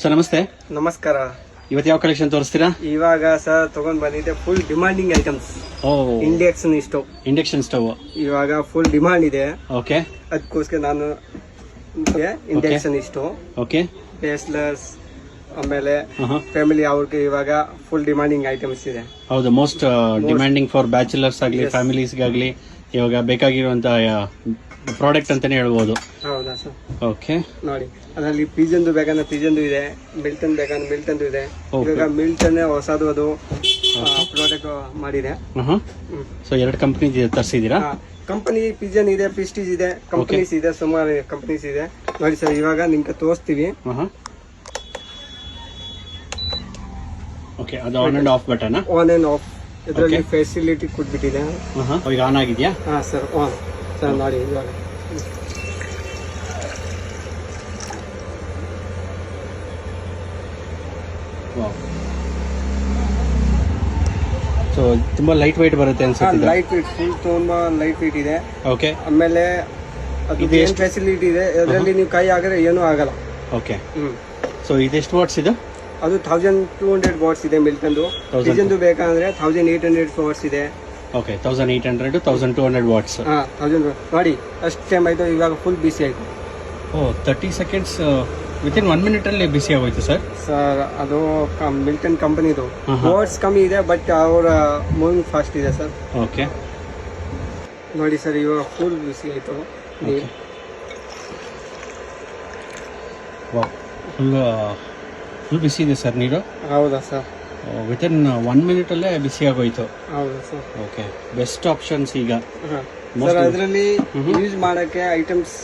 Sir ನಮಸ್ತೆ. ನಮಸ್ಕಾರ. ಇವತ್ತು ಯಾವ ಕಲೆಕ್ಷನ್ ತೋರಿಸ್ತೀರಾ? ಇವಾಗ ಸರ್ ತಗೊಂಡ್ ಬಂದಿದೆ full demanding items. Induction stove ಇವಾಗ ಫುಲ್ ಡಿಮಾಂಡ್ ಇದೆ. ಓಕೆ, ಅದಕ್ಕೋಸ್ಕರ ನಾನು ಇಂಡಕ್ಷನ್ ಸ್ಟವ್, ಓಕೆ, ಬೇಸ್ಲರ್ಸ್, ಆಮೇಲೆ ಫ್ಯಾಮಿಲಿ ಅವ್ರಿಗೆ ಇವಾಗ ಫುಲ್ ಡಿಮಾಂಡಿಂಗ್ ಐಟಮ್ಸ್ ಇದೆ. ಹೌದು, ಮೋಸ್ಟ್ ಡಿಮ್ಯಾಂಡಿಂಗ್ ಫಾರ್ ಬ್ಯಾಚುಲರ್ಸ್ ಆಗಲಿ ಫ್ಯಾಮಿಲೀಸ್ಗಾಗಲಿ ಇವಾಗ ಬೇಕಾಗಿರುವಂತ ಪ್ರಾಡಕ್ಟ್ ಅಂತಾನೆ ಹೇಳ್ಬೋದು. ಹೌದಾ ಸರ್? ಓಕೆ, ನೋಡಿ ಅದರಲ್ಲಿ ಪಿಜನ್ದು ಬೇಕಂದ್ರೆ ಪಿಜನ್ದು ಇದೆ, ಮಿಲ್ಟನ್ ಬೇಕಂದ್ರೆ ಮಿಲ್ಟನ್ದು ಇದೆ. ಇವಾಗ ಮಿಲ್ಟನ್ ಹೊಸದು ಅದು ಪ್ರಾಡಕ್ಟ್ ಮಾಡಿದೆ. ಸೊ ಎರಡು ಕಂಪನಿ ತರಿಸಿದೀರಾ? ಕಂಪನಿ ಪಿಜನ್ ಇದೆ, ಪ್ರಿಸ್ಟೀಜ್ ಇದೆ, ಕಂಪನೀಸ್ ಇದೆ, ಸುಮಾರು ಕಂಪನೀಸ್ ಇದೆ. ನೋಡಿ ಸರ್, ಇವಾಗ ನಿಮ್ಗೆ ತೋರಿಸ್ತೀವಿ. ಓಕೆ, ಅದು on and of button. On and of ಇದರಲ್ಲಿ ಫೆಸಿಲಿಟಿ ಕೊಟ್ಬಿಟ್ಟಿದೆ. ಈಗ ಆನ್ ಆಗಿದೆಯಾ? ಹಾ ಸರ್, ಆನ್ ಸರ್. ನೋಡಿ ಇವಾಗ ಸೊ ತುಂಬಾ ಲೈಟ್ ವೈಟ್ ಬರುತ್ತೆ ಅನ್ಸುತ್ತೆ. ಲೈಟ್ ವೇಟ್, ಫುಲ್ ತುಂಬಾ ಲೈಟ್ ವೇಟ್ ಇದೆ. ಓಕೆ, ಆಮೇಲೆ ಅದು ಏನು ಫೆಸಿಲಿಟಿ ಇದೆ, ಅದರಲ್ಲಿ ನೀವು ಕೈ ಹಾಕಿದ್ರೆ ಏನೂ ಆಗಲ್ಲ. ಓಕೆ, ಸೊ ಇದೆಷ್ಟು ವಾಟ್ಸ್ ಇದು? ಅದು 1200 ವಾಟ್ಸ್ ಇದೆ ಮಿಲ್ಟನ್ದು. ಪಿಜನ್ದು ಬೇಕಂದ್ರೆ 1800 ವಾಟ್ಸ್ ಇದೆ. Okay, 1800 1200 what's. 1000. ನೋಡಿ ಅಷ್ಟು ಟೈಮ್ ಆಯ್ತು, ಇವಾಗ ಫುಲ್ ಬಿಸಿ ಆಯ್ತು. ಓ, 30 ಸೆಕೆಂಡ್ಸ್ ವಿತಿನ್ 1 ಮಿನಿಟ್ ಅಲ್ಲಿ ಬಿಸಿ ಆಗೋಯ್ತು ಸರ್. ಸರ್ ಅದು ಮಿಲ್ಟನ್ ಕಂಪನಿದು ವಾಟ್ಸ್ ಕಮ್ಮಿ ಇದೆ, ಬಟ್ ಅವರ ಮೂವಿಂಗ್ ಫಾಸ್ಟ್ ಇದೆ ಸರ್. ಓಕೆ, ನೋಡಿ ಸರ್, ಇವಾಗ ಫುಲ್ ಬಿಸಿ ಆಯ್ತು. ಫುಲ್ ಬಿಸಿ ಇದೆ ಸರ್ ನೀರು. ಹೌದಾ ಸರ್? ವಿತಿನ್ 1 ಮಿನಿಟ್ ಅಲ್ಲೇ ಬಿಸಿ ಆಗೋಯ್ತು. ಹೌದಾ ಸರ್? ಓಕೆ, ಬೆಸ್ಟ್ ಆಪ್ಷನ್ಸ್ ಈಗ ಸರ್. ಅದರಲ್ಲಿ ಯೂಸ್ ಮಾಡಕ್ಕೆ ಐಟಮ್ಸ್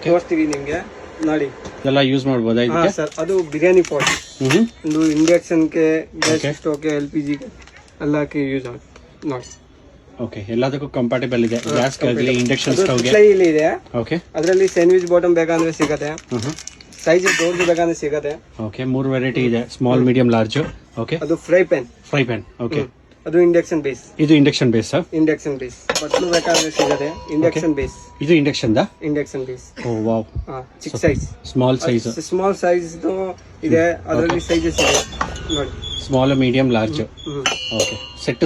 ತೋರಿಸ್ತೀವಿ ನಿಮ್ಗೆ. ನೋಡಿ ಎಲ್ಲ ಯೂಸ್ ಮಾಡಬಹುದಾ ಇದಕ್ಕೆ? ಸರ್, ಅದು ಬಿರಿಯಾನಿ ಪಾಟ್, ಒಂದು ಇಂಡಕ್ಷನ್ಗೆ, ಗ್ಯಾಸ್ ಸ್ಟೋವ್ಗೆ, LPG ಎಲ್ಲಕ್ಕೆ ಯೂಸ್ ಆಗುತ್ತೆ. ನೋಡಿ, ಓಕೆ, ಎಲ್ಲದಕ್ಕೂ ಕಂಫರ್ಟಬಲ್ ಇದೆ. ಗ್ಯಾಸ್ ಆಗಲಿ ಇಂಡಕ್ಷನ್ ಸ್ಟವ್ಗೆ ಇದೆ. ಓಕೆ, ಅದರಲ್ಲಿ ಸ್ಯಾಂಡ್ವಿಚ್ ಬಾಟಮ್ ಬೇಕಂದ್ರೆ ಸಿಗತ್ತೆ, ಸೈಜ್ ದೊಡ್ಡದು ಬೇಕಂದ್ರೆ ಸಿಗತ್ತೆ. ಓಕೆ, 3 ವೆರೈಟಿ ಇದೆ, ಸ್ಮಾಲ್, ಮೀಡಿಯಂ, ಲಾರ್ಜ್. ಓಕೆ, ಅದು ಫ್ರೈ ಪ್ಯಾನ್. ಓಕೆ, ಅದು ಇಂಡಕ್ಷನ್ ಬೇಸ್. ಇದು ಇಂಡಕ್ಷನ್ ಬೇಸ್. ಇಂಡಕ್ಷನ್ ಬೇಸ್ ಬಟ್ಲು ಬೇಕಾದ್ರೆ ಸಿಗತ್ತೆ. Induction base. ಇದು ಇಂಡಕ್ಷನ್ ಬೇಸ್. ಓ ವಾವ್, ಚಿಕ್ಕ ಸೈಜ್, ಸ್ಮಾಲ್ ಸೈಜ್ ಇದೆ. ಅದರಲ್ಲಿ ಸೈಜಸ್ ಇದೆ ನೋಡಿ, small, medium, large. Okay, set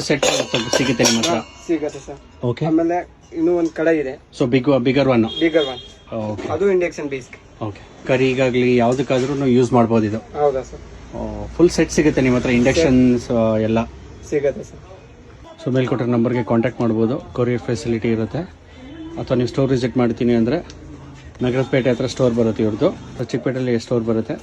ಸಿಗುತ್ತೆ ನಿಮ್ಮ ಹತ್ರ? ಸಿಗತ್ತೆ ಸರ್. ಓಕೆ, ಆಮೇಲೆ ಇನ್ನೂ ಒಂದು ಕಡೆ ಇದೆ. So bigger one. ಓಕೆ, ಅದು ಇಂಡಕ್ಷನ್ ಬೇಸ್. ಓಕೆ, ಕರಿಗಾಗ್ಲಿ ಯಾವ್ದಕ್ಕಾದ್ರೂ ಯೂಸ್ ಮಾಡ್ಬೋದು ಇದು. ಹೌದಾ ಸರ್? ಫುಲ್ ಸೆಟ್ ಸಿಗುತ್ತೆ ನಿಮ್ಮ ಹತ್ರ, ಇಂಡಕ್ಷನ್ಸ್ ಎಲ್ಲ ಸಿಗತ್ತೆ ಸರ್. ಸೊ ಮೇಲ್ಕೊಟ್ಟ ನಂಬರ್ಗೆ ಕಾಂಟ್ಯಾಕ್ಟ್ ಮಾಡ್ಬೋದು. ಕೊರಿಯರ್ ಫೆಸಿಲಿಟಿ ಇರುತ್ತೆ. ಅಥವಾ ನೀವು ಸ್ಟೋರ್ ವಿಸಿಟ್ ಮಾಡ್ತೀನಿ ಅಂದರೆ ನಗರದ ಪೇಟೆ ಹತ್ರ ಸ್ಟೋರ್ ಬರುತ್ತೆ ಇವ್ರದ್ದು. ಚಿಕ್ಕಪೇಟೆಯಲ್ಲಿ ಸ್ಟೋರ್ ಬರುತ್ತೆ.